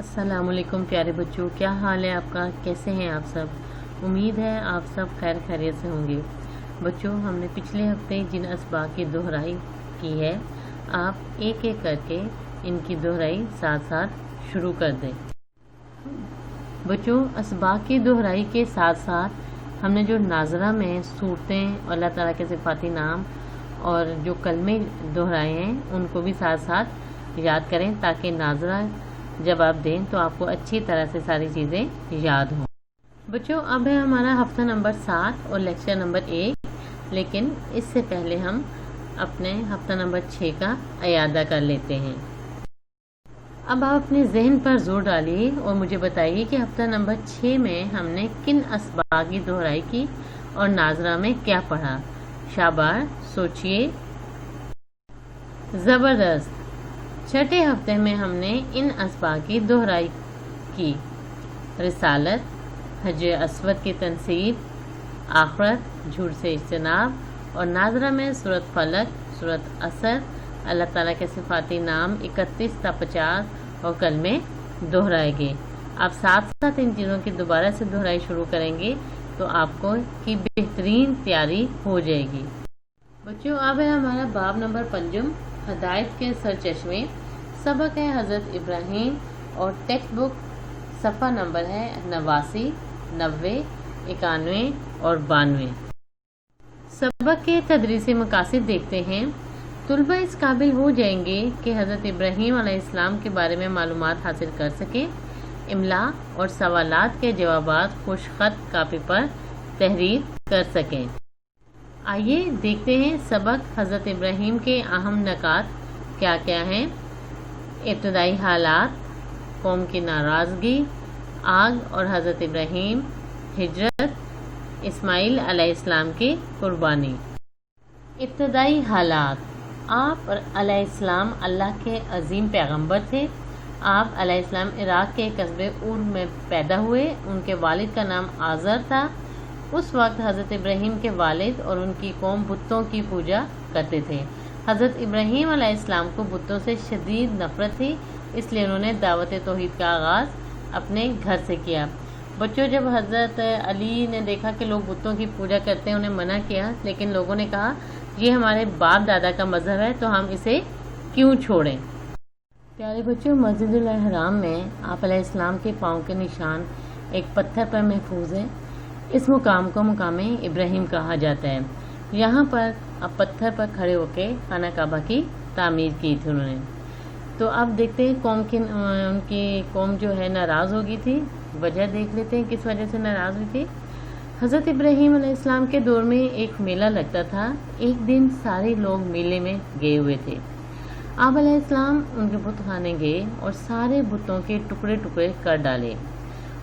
السلام علیکم پیارے بچوں، کیا حال ہے آپ کا؟ کیسے ہیں آپ سب؟ امید ہے آپ سب خیر خیریت سے ہوں گے۔ بچوں، ہم نے پچھلے ہفتے جن اسباق کی دہرائی کی ہے، آپ ایک ایک کر کے ان کی دہرائی ساتھ ساتھ شروع کر دیں۔ بچوں، اسباق کی دہرائی کے ساتھ ساتھ ہم نے جو ناظرہ میں صورتیں اور اللہ تعالیٰ کے صفاتی نام اور جو کلمے دہرائے ہیں ان کو بھی ساتھ ساتھ یاد کریں، تاکہ ناظرہ جب آپ دیں تو آپ کو اچھی طرح سے ساری چیزیں یاد ہوں۔ بچوں، اب ہے ہمارا ہفتہ نمبر 7 اور لیکچر نمبر 1، لیکن اس سے پہلے ہم اپنے ہفتہ نمبر 6 کا اعادہ کر لیتے ہیں۔ اب آپ اپنے ذہن پر زور ڈالیے اور مجھے بتائیے کہ ہفتہ نمبر 6 میں ہم نے کن اسباق کی دہرائی کی اور ناظرہ میں کیا پڑھا۔ شاباش، سوچئے۔ زبردست۔ چھٹے ہفتے میں ہم نے ان اسباق کی دہرائی کی: رسالت، حجر اسود کی تنصیب، آخرت، جھوٹ سے اجتناب، اور ناظرہ میں سورۃ فلق، سورۃ عصر، اللہ تعالیٰ کے صفاتی نام 31 تا 50 اور کلمے دہرائے گئے۔ آپ ساتھ ساتھ ان چیزوں کی دوبارہ سے دہرائی شروع کریں گے تو آپ کو کی بہترین تیاری ہو جائے گی۔ بچوں، اب ہے ہمارا باب نمبر 5، ہدایت کے سرچشمے۔ سبق ہے حضرت ابراہیم اور ٹیکسٹ بک صفحہ نمبر ہے 89، 90، 91 اور 92۔ سبق کے تدریسی مقاصد دیکھتے ہیں۔ طلبہ اس قابل ہو جائیں گے کہ حضرت ابراہیم علیہ السلام کے بارے میں معلومات حاصل کر سکیں، املا اور سوالات کے جوابات خوش خط کاپی پر تحریر کر سکیں۔ آئیے دیکھتے ہیں سبق حضرت ابراہیم کے اہم نکات کیا کیا ہیں۔ ابتدائی حالات، قوم کی ناراضگی، آگ اور حضرت ابراہیم، ہجرت، اسماعیل علیہ السلام کی قربانی۔ ابتدائی حالات۔ آپ علیہ السلام اللہ کے عظیم پیغمبر تھے۔ آپ علیہ السلام عراق کے قصبے اور میں پیدا ہوئے۔ ان کے والد کا نام آزر تھا۔ اس وقت حضرت ابراہیم کے والد اور ان کی قوم بتوں کی پوجا کرتے تھے۔ حضرت ابراہیم علیہ السلام کو بتوں سے شدید نفرت تھی، اس لیے انہوں نے دعوت توحید کا آغاز اپنے گھر سے کیا۔ بچوں، جب حضرت علی نے دیکھا کہ لوگ بتوں کی پوجا کرتے ہیں، انہیں منع کیا، لیکن لوگوں نے کہا یہ ہمارے باپ دادا کا مذہب ہے تو ہم اسے کیوں چھوڑیں۔ پیارے بچوں، مسجد الحرام میں آپ علیہ السلام کے پاؤں کے نشان ایک پتھر پر محفوظ ہیں۔ اس مقام کو مقام ابراہیم کہا جاتا ہے۔ یہاں پر اب پتھر پر کھڑے ہو کے خانہ کعبہ کی تعمیر کی تھی انہوں نے۔ تو اب دیکھتے ہیں ان کی قوم جو ہے ناراض ہو گئی تھی۔ وجہ دیکھ لیتے ہیں کس وجہ سے ناراض ہوئی تھی۔ حضرت ابراہیم علیہ السلام کے دور میں ایک میلہ لگتا تھا۔ ایک دن سارے لوگ میلے میں گئے ہوئے تھے۔ آپ علیہ السلام ان کے بت خانے گئے اور سارے بتوں کے ٹکڑے ٹکڑے کر ڈالے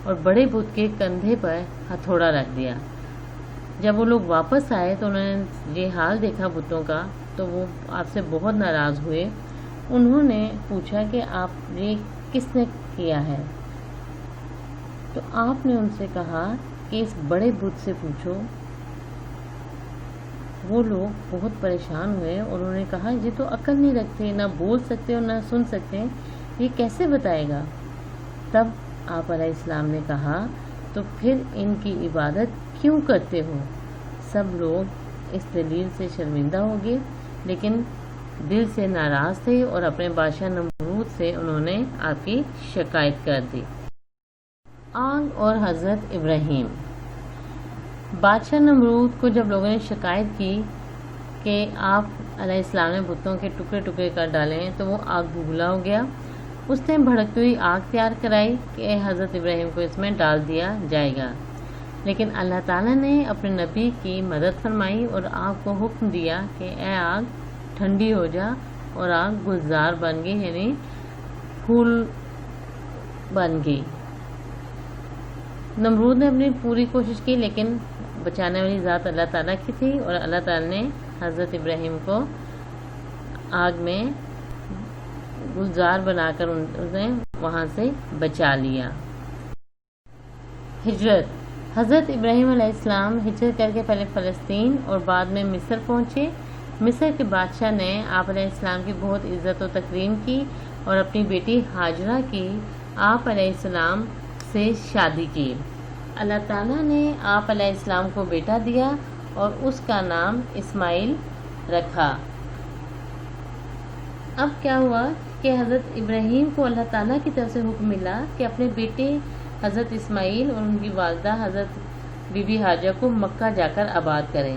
اور بڑے بت کے کندھے پر ہتھوڑا رکھ دیا۔ جب وہ لوگ واپس آئے تو انہوں نے یہ حال دیکھا بتوں کا تو وہ آپ سے بہت ناراض ہوئے۔ انہوں نے پوچھا کہ آپ یہ کس نے کیا ہے؟ تو آپ نے ان سے کہا کہ اس بڑے بت سے پوچھو۔ وہ لوگ بہت پریشان ہوئے اور انہوں نے کہا یہ تو عقل نہیں رکھتے، نہ بول سکتے اور نہ سن سکتے، یہ کیسے بتائے گا؟ تب آپ علیہ السلام نے کہا تو پھر ان کی عبادت کیوں کرتے ہو؟ سب لوگ اس دلیل سے شرمندہ ہو گئے، لیکن دل سے ناراض تھے اور اپنے بادشاہ نمرود سے انہوں نے آپ کی شکایت کر دی۔ آگ اور حضرت ابراہیم۔ بادشاہ نمرود کو جب لوگوں نے شکایت کی کہ آپ علیہ السلام نے بتوں کے ٹکڑے ٹکڑے کر ڈالے ہیں تو وہ آگ بگلا ہو گیا۔ اس نے بھڑکتی ہوئی آگ تیار کرائی کہ حضرت ابراہیم کو اس میں ڈال دیا جائے گا، لیکن اللہ تعالیٰ نے اپنے نبی کی مدد فرمائی اور آگ کو حکم دیا کہ اے آگ ٹھنڈی ہو جا، اور آگ گلزار بن گئی، یعنی پھول بن گئی۔ نمرود نے اپنی پوری کوشش کی، لیکن بچانے والی ذات اللہ تعالیٰ کی تھی اور اللہ تعالیٰ نے حضرت ابراہیم کو آگ میں گلزار بنا کر انہیں وہاں سے بچا لیا۔ ہجرت۔ حضرت ابراہیم علیہ السلام ہجرت کر کے پہلے فلسطین اور بعد میں مصر پہنچے۔ مصر کے بادشاہ نے آپ علیہ السلام کی بہت عزت و تکریم کی اور اپنی بیٹی ہاجرہ کی آپ علیہ السلام سے شادی کی۔ اللہ تعالیٰ نے آپ علیہ السلام کو بیٹا دیا اور اس کا نام اسماعیل رکھا۔ اب کیا ہوا کہ حضرت ابراہیم کو اللہ تعالیٰ کی طرف سے حکم ملا کہ اپنے بیٹے حضرت اسماعیل اور ان کی والدہ حضرت بی بی حاجرہ کو مکہ جا کر آباد کریں۔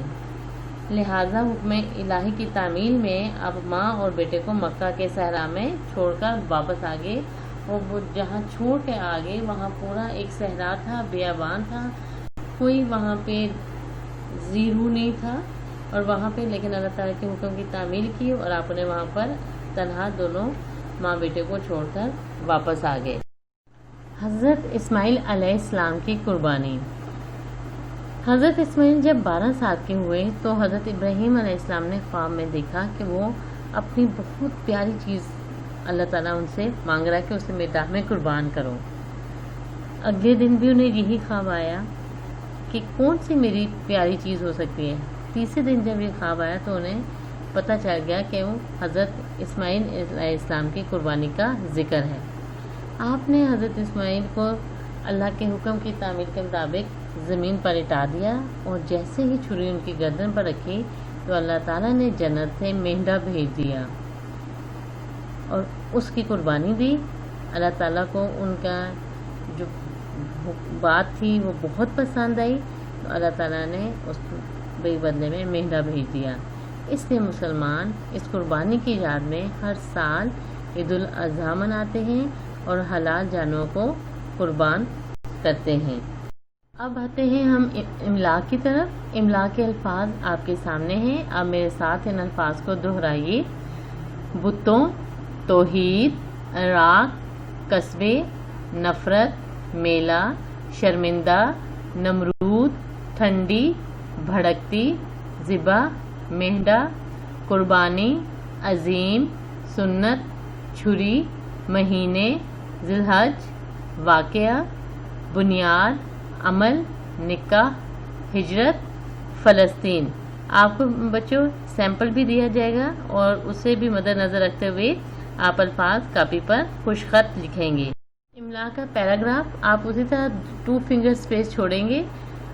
لہٰذا حکم الہی کی تعمیل میں اب ماں اور بیٹے کو مکہ کے صحرا میں چھوڑ کر واپس آ گئے، اور وہ جہاں چھوڑ کے آ گئے وہاں پورا ایک صحرا تھا، بیابان تھا، کوئی وہاں پہ زیرو نہیں تھا، اور وہاں پہ لیکن اللہ تعالیٰ کے حکم کی تعمیل کی اور آپ نے وہاں پر تنہا دونوں ماں بیٹے کو چھوڑ کر واپس آ گئے۔ حضرت اسماعیل علیہ السلام کی قربانی۔ حضرت اسماعیل جب 12 سال کے ہوئے تو حضرت ابراہیم علیہ السلام نے خواب میں دیکھا کہ وہ اپنی بہت پیاری چیز اللہ تعالیٰ ان سے مانگ رہا ہے کہ اسے میدان میں قربان کرو۔ اگلے دن بھی انہیں یہی خواب آیا کہ کون سی میری پیاری چیز ہو سکتی ہے۔ تیسرے دن جب یہ خواب آیا تو انہیں پتہ چل گیا کہ وہ حضرت اسماعیل علیہ السلام کی قربانی کا ذکر ہے۔ آپ نے حضرت اسماعیل کو اللہ کے حکم کی تعمیل کے مطابق زمین پر لٹا دیا، اور جیسے ہی چھری ان کی گردن پر رکھی تو اللہ تعالیٰ نے جنت سے مینڈا بھیج دیا اور اس کی قربانی دی۔ اللہ تعالیٰ کو ان کا جو بات تھی وہ بہت پسند آئی، تو اللہ تعالیٰ نے اس کے بدلے میں مینڈا بھیج دیا۔ اس لیے مسلمان اس قربانی کی یاد میں ہر سال عید الاضحیٰ مناتے ہیں اور حلال جانوروں کو قربان کرتے ہیں۔ اب آتے ہیں ہم املا کی طرف۔ املا کے الفاظ آپ کے سامنے ہیں، آپ میرے ساتھ ان الفاظ کو دہرائیے۔ بتوں، توحید، عراق، قصبے، نفرت، میلہ، شرمندہ، نمرود، ٹھنڈی، بھڑکتی، ذبح، مہنڈا، قربانی، عظیم، سنت، چھری، مہینے، ذی الحج، واقعہ، بنیاد، عمل، نکاح، ہجرت، فلسطین۔ آپ کو بچوں سیمپل بھی دیا جائے گا اور اسے بھی مد نظر رکھتے ہوئے آپ الفاظ کاپی پر خوش خط لکھیں گے۔ املا کا پیراگراف آپ اسی طرح 2 فنگر اسپیس چھوڑیں گے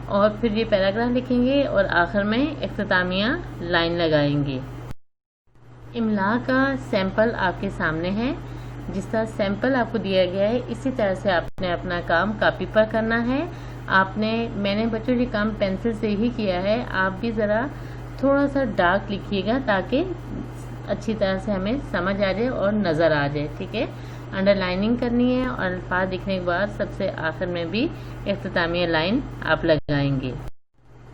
اور پھر یہ پیراگراف لکھیں گے اور آخر میں اختتامیہ لائن لگائیں گے۔ املا کا سیمپل آپ کے سامنے ہے۔ جس طرح سیمپل آپ کو دیا گیا ہے اسی طرح سے آپ نے اپنا کام کاپی پر کرنا ہے۔ میں نے بچوں یہ کام پینسل سے ہی کیا ہے، آپ بھی ذرا تھوڑا سا ڈارک لکھیے گا تاکہ اچھی طرح سے ہمیں سمجھ آ جائے اور نظر آ جائے، ٹھیک ہے۔ انڈر لائننگ کرنی ہے اور الفاظ لکھنے کے بعد سب سے آخر میں بھی اختتامیہ لائن آپ لگائیں گے۔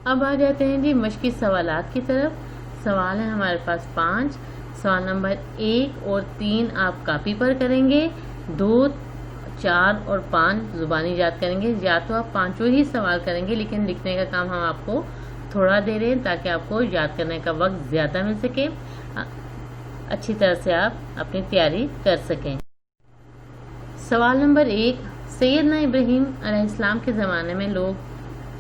اب آ جاتے ہیں جی مشقی سوالات کی طرف۔ سوال ہے ہمارے پاس 5۔ سوال نمبر 1 اور 3 آپ کاپی پر کریں گے، 2، 4 اور 5 زبانی یاد کریں گے۔ یا تو آپ 5 ہی سوال کریں گے لیکن لکھنے کا کام ہم آپ کو تھوڑا دے رہے ہیں تاکہ آپ کو یاد کرنے کا وقت زیادہ مل سکے، اچھی طرح سے آپ اپنی تیاری کر سکیں۔ سوال نمبر 1، سیدنا ابراہیم علیہ السلام کے زمانے میں لوگ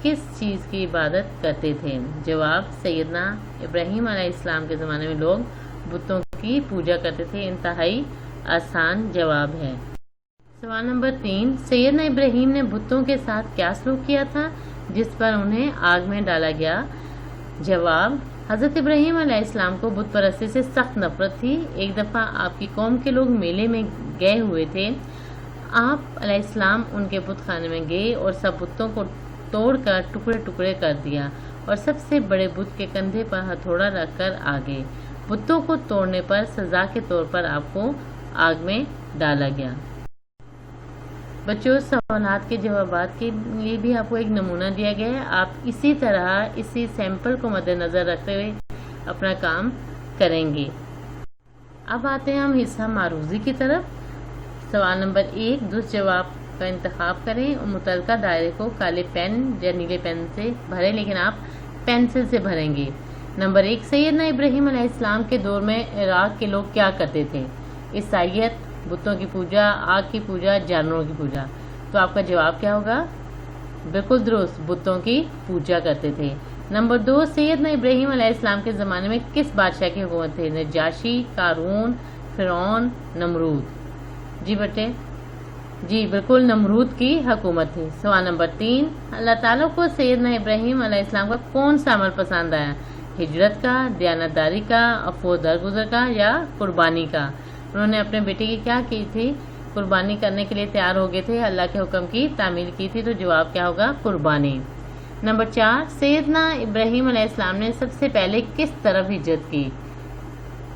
کس چیز کی عبادت کرتے تھے؟ جواب، سیدنا ابراہیم علیہ السلام کے زمانے میں لوگ بتوں کی پوجا کرتے تھے۔ انتہائی آسان جواب ہے۔ سوال نمبر 3، سیدنا ابراہیم نے بتوں کے ساتھ کیا سلوک کیا تھا جس پر انہیں آگ میں ڈالا گیا؟ جواب، حضرت ابراہیم علیہ السلام کو بت پرستی سے سخت نفرت تھی۔ ایک دفعہ آپ کی قوم کے لوگ میلے میں گئے ہوئے تھے، آپ علیہ السلام ان کے بت خانے میں گئے اور سب بتوں کو توڑ کر ٹکڑے ٹکڑے کر دیا اور سب سے بڑے بت کے کندھے پر ہتھوڑا رکھ کر آگے۔ بتوں کو توڑنے پر سزا کے طور پر آپ کو آگ میں ڈالا گیا۔ بچوں سوالات کے جوابات کے لیے بھی آپ کو ایک نمونہ دیا گیا ہے، آپ اسی طرح اسی سیمپل کو مد نظر رکھتے ہوئے اپنا کام کریں گے۔ اب آتے ہیں ہم حصہ معروضی کی طرف۔ سوال نمبر 1، درست جواب کا انتخاب کریں اور متعلقہ دائرے کو کالے پین یا نیلے پین سے بھریں، لیکن آپ پینسل سے بھریں گے۔ نمبر 1، سیدنا ابراہیم علیہ السلام کے دور میں عراق کے لوگ کیا کرتے تھے؟ عیسائیت، بتوں کی پوجا، آگ کی پوجا، جانوروں کی پوجا۔ تو آپ کا جواب کیا ہوگا؟ بالکل درست، بتوں کی پوجا کرتے تھے۔ نمبر 2، سیدنا ابراہیم علیہ السلام کے زمانے میں کس بادشاہ کی حکومت تھی؟ نجاشی، قارون، فرعون، نمرود۔ جی بیٹے، جی بالکل نمرود کی حکومت تھی۔ سوال نمبر 3، اللہ تعالیٰ کو سیدنا ابراہیم علیہ السلام کا کون سا عمل پسند آیا؟ ہجرت کا، دیانتداری کا، عفو درگزر کا یا قربانی کا؟ انہوں نے اپنے بیٹے کی کیا کی تھی؟ قربانی کرنے کے لیے تیار ہو گئے تھے، اللہ کے حکم کی تعمیل کی تھی، تو جواب کیا ہوگا؟ قربانی۔ نمبر 4، سیدنا ابراہیم علیہ السلام نے سب سے پہلے کس طرف ہجرت کی؟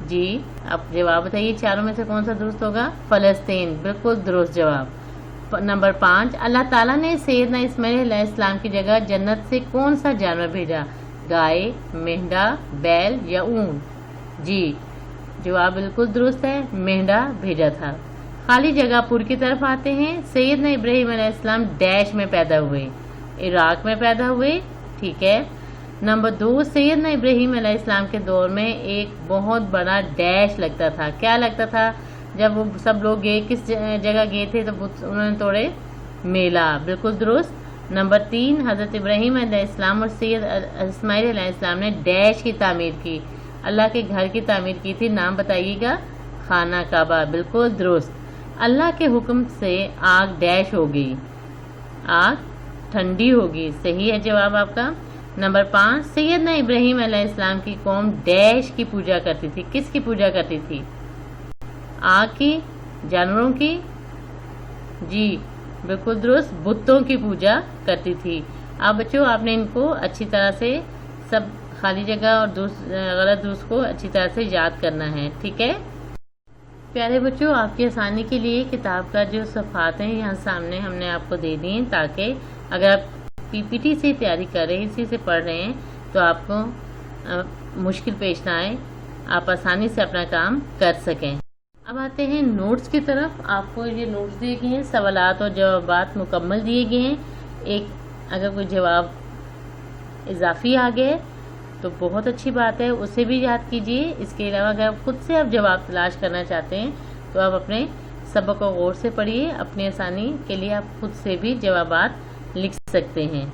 جی اب جواب بتائیے، چاروں میں سے کون سا درست ہوگا؟ فلسطین، بالکل درست جواب۔ نمبر 5، اللہ تعالیٰ نے سیدنا اسماعیل علیہ السلام کی جگہ جنت سے کون سا جانور بھیجا؟ گائے، مینڈا، بیل یا اونٹ؟ جی جواب بالکل درست ہے، مینڈا بھیجا تھا۔ خالی جگہ پور کی طرف آتے ہیں۔ سیدنا ابراہیم علیہ السلام ڈیش میں پیدا ہوئے؟ عراق میں پیدا ہوئے، ٹھیک ہے۔ نمبر 2، سیدنا ابراہیم علیہ السلام کے دور میں ایک بہت بڑا ڈیش لگتا تھا، کیا لگتا تھا؟ جب وہ سب لوگ گئے، کس جگہ گئے تھے تو انہوں نے توڑے؟ میلہ، بالکل درست۔ نمبر 3، حضرت ابراہیم علیہ السلام اور سید اسماعیل علیہ السلام نے ڈیش کی تعمیر کی؟ اللہ کے گھر کی تعمیر کی تھی، نام بتائیے گا؟ خانہ کعبہ، بالکل درست۔ اللہ کے حکم سے آگ ڈیش ہوگی؟ آگ ٹھنڈی ہوگی، صحیح ہے جواب آپ کا۔ نمبر 5، سیدنا ابراہیم علیہ السلام کی قوم ڈیش کی پوجا کرتی تھی؟ کس کی پوجا کرتی تھی؟ آگ کی، جانوروں کی؟ جی بالکل درست، بتوں کی پوجا کرتی تھی۔ اب بچوں آپ نے ان کو اچھی طرح سے سب خالی جگہ اور غلط درست کو اچھی طرح سے یاد کرنا ہے، ٹھیک ہے۔ پیارے بچوں، آپ کی آسانی کے لیے کتاب کا جو صفحات ہیں یہاں سامنے ہم نے آپ کو دے دی ہیں، تاکہ اگر آپ پی پی ٹی سے تیاری کر رہے ہیں، اسی سے پڑھ رہے ہیں، تو آپ کو مشکل پیش نہ آئے، آپ آسانی سے اپنا کام کر سکیں۔ اب آتے ہیں نوٹس کی طرف۔ آپ کو یہ نوٹس دیے گئے ہیں، سوالات اور جوابات مکمل دیے گئے ہیں۔ ایک اگر کوئی جواب اضافی آ گئے تو بہت اچھی بات ہے، اسے بھی یاد کیجئے۔ اس کے علاوہ اگر آپ خود سے آپ جواب تلاش کرنا چاہتے ہیں تو آپ اپنے سبق کو غور سے پڑھیے، اپنی آسانی کے لیے آپ خود سے بھی جوابات لکھ سکتے ہیں۔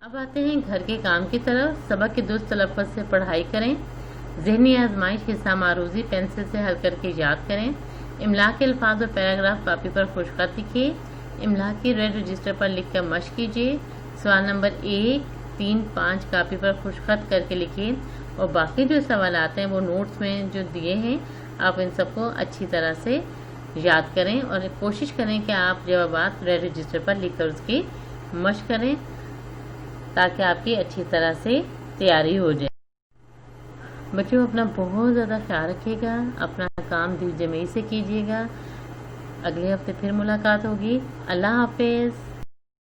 اب آتے ہیں گھر کے کام کی طرف۔ سبق کے درست تلفظ سے پڑھائی کریں، ذہنی آزمائش حصہ معروضی پینسل سے حل کر کے یاد کریں، املا کے الفاظ اور پیراگراف کاپی پر خوش خط لکھیے، املا کی ریڈ رجسٹر پر لکھ کر مشق کیجیے۔ سوال نمبر 1، 3، 5 کاپی پر خوش خط کر کے لکھیں، اور باقی جو سوالات ہیں وہ نوٹس میں جو دیے ہیں آپ ان سب کو اچھی طرح سے یاد کریں، اور کوشش کریں کہ آپ جوابات ریڈ رجسٹر پر لکھ کر اس کی مشق کریں تاکہ آپ کی اچھی طرح سے تیاری ہو جائے۔ بچوں اپنا بہت زیادہ خیال رکھیے گا، اپنا کام دل جمعی سے کیجیے گا۔ اگلے ہفتے پھر ملاقات ہوگی۔ اللہ حافظ۔